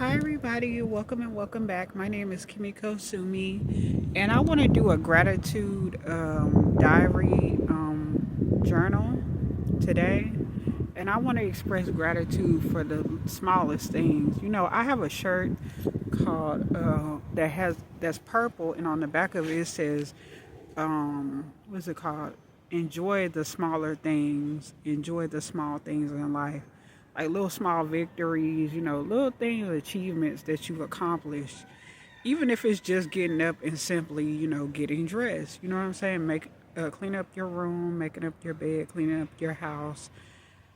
Hi, everybody. Welcome and welcome back. My name is Kimiko Sumi, and I want to do a gratitude diary journal today. And I want to express gratitude for the smallest things. I have a shirt called that's purple, and on the back of it says, what's it called? Enjoy the smaller things. Enjoy the small things in life, like little small victories, little things, achievements that you've accomplished. Even if it's just getting up and simply, getting dressed. You know what I'm saying? Clean up your room, making up your bed, cleaning up your house.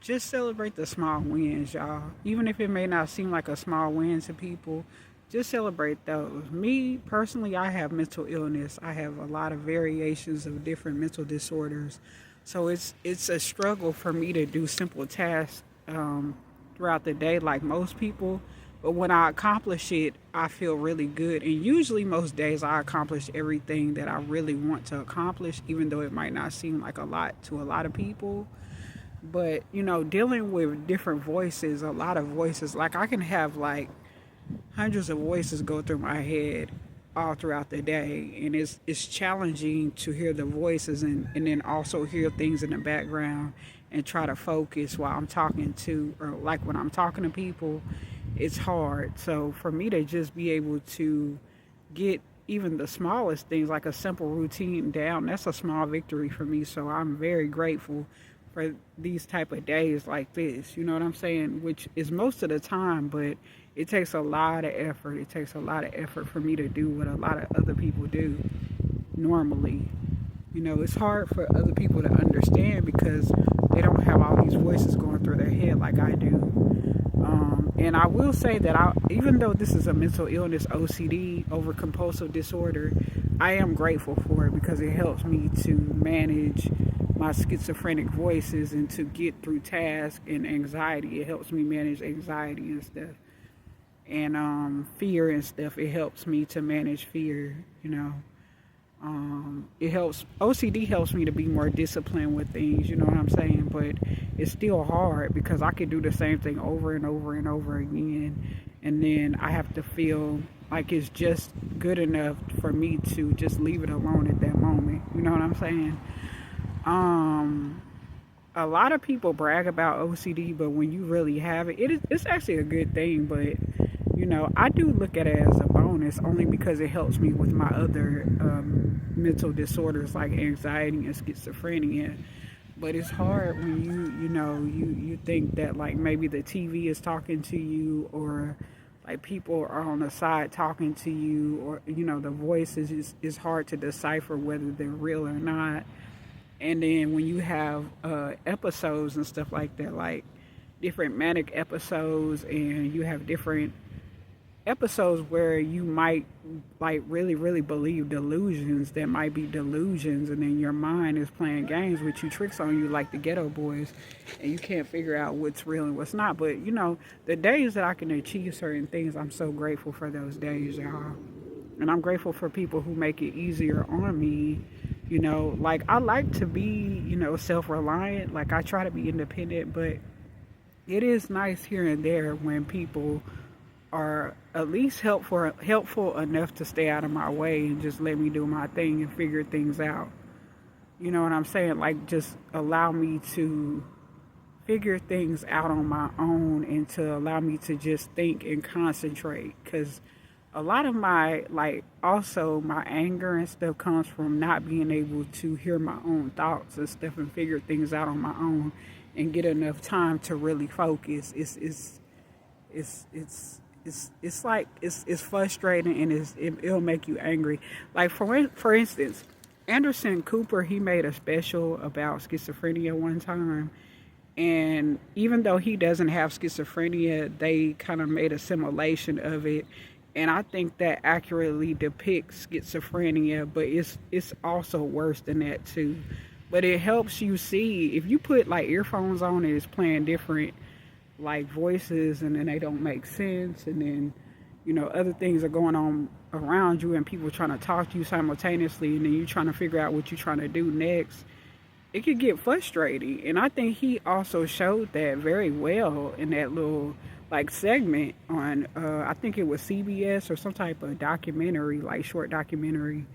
Just celebrate the small wins, y'all. Even if it may not seem like a small win to people, just celebrate those. Me personally, I have mental illness. I have a lot of variations of different mental disorders. So it's a struggle for me to do simple tasks throughout the day like most people. But when I accomplish it, I feel really good. And usually, most days, I accomplish everything that I really want to accomplish, even though it might not seem like a lot to a lot of people. But dealing with different voices, a lot of voices, like I can have like hundreds of voices go through my head all throughout the day, and it's challenging to hear the voices, and then also hear things in the background and try to focus while I'm talking to, or like when I'm talking to people. It's hard. So for me to just be able to get even the smallest things, like a simple routine, down, that's a small victory for me. So I'm very grateful for these type of days like this. You know what I'm saying? Which is most of the time, but it takes a lot of effort. It takes a lot of effort for me to do what a lot of other people do normally. It's hard for other people to understand because they don't have all these voices going through their head like I do. And I will say that even though this is a mental illness, OCD, over compulsive disorder, I am grateful for it because it helps me to manage my schizophrenic voices and to get through tasks and anxiety. It helps me manage anxiety and stuff. And fear and stuff. It helps me to manage fear. It helps, OCD helps me to be more disciplined with things, you know what I'm saying? But it's still hard because I could do the same thing over and over and over again, and then I have to feel like it's just good enough for me to just leave it alone at that moment. You know what I'm saying? Um, a lot of people brag about OCD, but when you really have it's actually a good thing. But I do look at it as a bonus only because it helps me with my other mental disorders like anxiety and schizophrenia. But it's hard when you think that like maybe the TV is talking to you, or like people are on the side talking to you, or the voices is hard to decipher whether they're real or not. And then when you have episodes and stuff like that, like different manic episodes, and you have different episodes where you might like really really believe delusions that might be delusions, and then your mind is playing games with you, tricks on you like the Ghetto Boys, and you can't figure out what's real and what's not. But the days that I can achieve certain things, I'm so grateful for those days, y'all. And I'm grateful for people who make it easier on me. Like I like to be self-reliant, like I try to be independent, but it is nice here and there when people are at least helpful enough to stay out of my way and just let me do my thing and figure things out. You know what I'm saying? Like just allow me to figure things out on my own, and to allow me to just think and concentrate, cuz a lot of my, like, also my anger and stuff comes from not being able to hear my own thoughts and stuff and figure things out on my own and get enough time to really focus. It's like it's frustrating, and it'll make you angry. Like for instance, Anderson Cooper, he made a special about schizophrenia one time, and even though he doesn't have schizophrenia, they kind of made a simulation of it, and I think that accurately depicts schizophrenia, but it's also worse than that too. But it helps you see, if you put like earphones on and it's playing different like voices, and then they don't make sense, and then other things are going on around you, and people trying to talk to you simultaneously, and then you trying to figure out what you're trying to do next. It could get frustrating, and I think he also showed that very well in that little, like segment on I think it was CBS or some type of documentary, like short documentary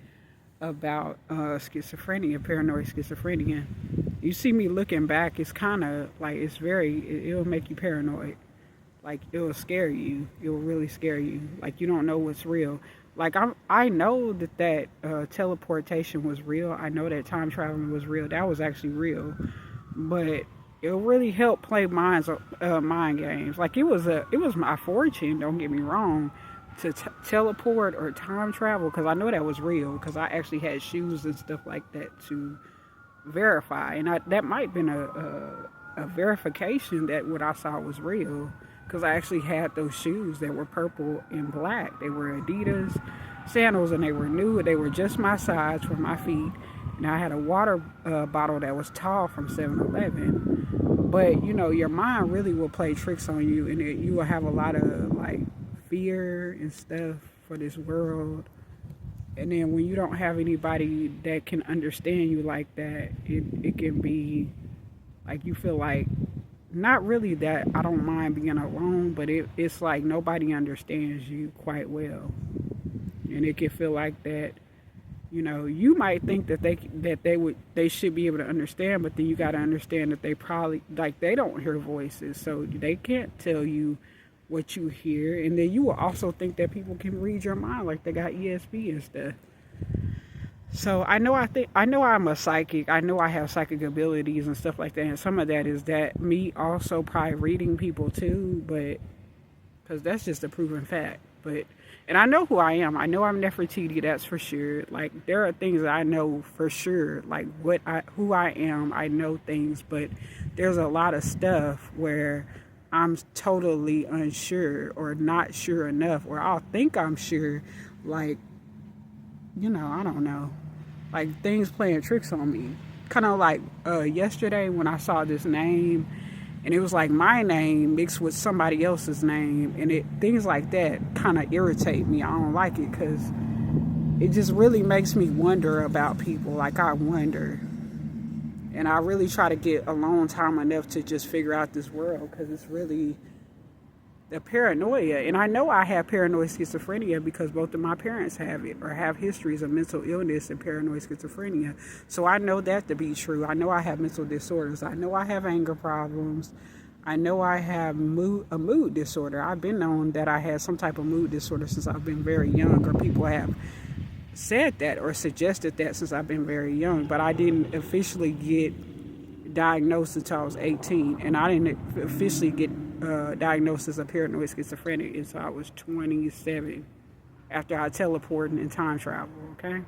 about schizophrenia, paranoid schizophrenia. You see me looking back, it's kind of like it'll make you paranoid. Like it'll scare you. It'll really scare you. Like you don't know what's real. Like I know that teleportation was real. I know that time traveling was real. That was actually real, but it really helped play mind games. Like it was my fortune. Don't get me wrong, to teleport or time travel, because I know that was real. Because I actually had shoes and stuff like that to verify, and that might have been a verification that what I saw was real. Because I actually had those shoes that were purple and black. They were Adidas sandals, and they were new. They were just my size for my feet. And I had a water bottle that was tall from 7-Eleven. But, you know, your mind really will play tricks on you. And you will have a lot of, like, fear and stuff for this world. And then when you don't have anybody that can understand you like that, it can be, like, you feel like, not really that I don't mind being alone, but it's like nobody understands you quite well. And it can feel like that, you know, you might think that they should be able to understand, but then you got to understand that they probably, like, they don't hear voices, so they can't tell you what you hear. And then you will also think that people can read your mind, like they got ESP and stuff. So I know I'm a psychic. I know I have psychic abilities and stuff like that. And some of that is that me also probably reading people too, but because that's just a proven fact. And I know who I am. I know I'm Nefertiti, that's for sure. Like there are things that I know for sure, like who I am. I know things, but there's a lot of stuff where I'm totally unsure or not sure enough, or I'll think I'm sure, like, you know, I don't know, like things playing tricks on me. Kind of like yesterday when I saw this name, and it was like my name mixed with somebody else's name, and things like that kind of irritate me. I don't like it because it just really makes me wonder about people. Like I wonder, and I really try to get alone time enough to just figure out this world, because it's really the paranoia. And I know I have paranoid schizophrenia because both of my parents have it, or have histories of mental illness and paranoid schizophrenia. So I know that to be true. I know I have mental disorders. I know I have anger problems. I know I have a mood disorder. I've been known that I had some type of mood disorder since I've been very young, or people have said that or suggested that since I've been very young, but I didn't officially get diagnosed until I was 18, and I didn't officially get diagnosed as a paranoid schizophrenic until I was 27, after I teleported and time travel, okay?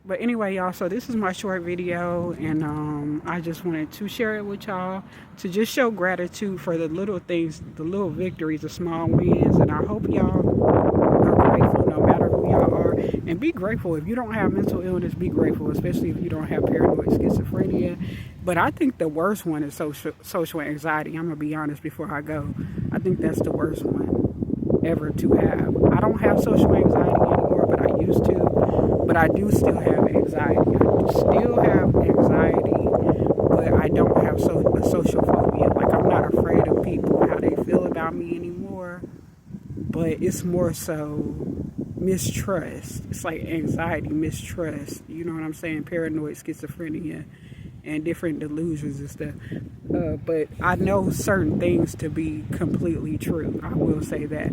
But anyway, y'all, so this is my short video, and I just wanted to share it with y'all to just show gratitude for the little things, the little victories, the small wins, and I hope y'all are grateful no matter who y'all are. And be grateful. If you don't have mental illness, be grateful, especially if you don't have paranoid schizophrenia. But I think the worst one is social anxiety. I'm going to be honest before I go. I think that's the worst one ever to have. I don't have social anxiety anymore, but I used to. But I do still have anxiety. I still have anxiety, but I don't have a social phobia. Like, I'm not afraid of people, how they feel about me anymore. But it's more so mistrust. It's like anxiety, mistrust. You know what I'm saying? Paranoid schizophrenia and different delusions and stuff. But I know certain things to be completely true. I will say that.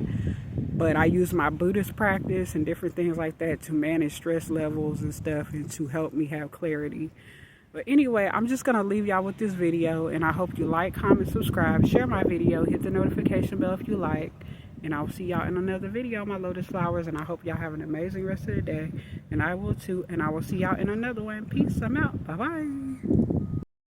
But I use my Buddhist practice and different things like that to manage stress levels and stuff, and to help me have clarity. But anyway, I'm just going to leave y'all with this video, and I hope you like, comment, subscribe, share my video, hit the notification bell if you like. And I'll see y'all in another video, my lotus flowers, and I hope y'all have an amazing rest of the day. And I will too, and I will see y'all in another one. Peace. I'm out. Bye-bye.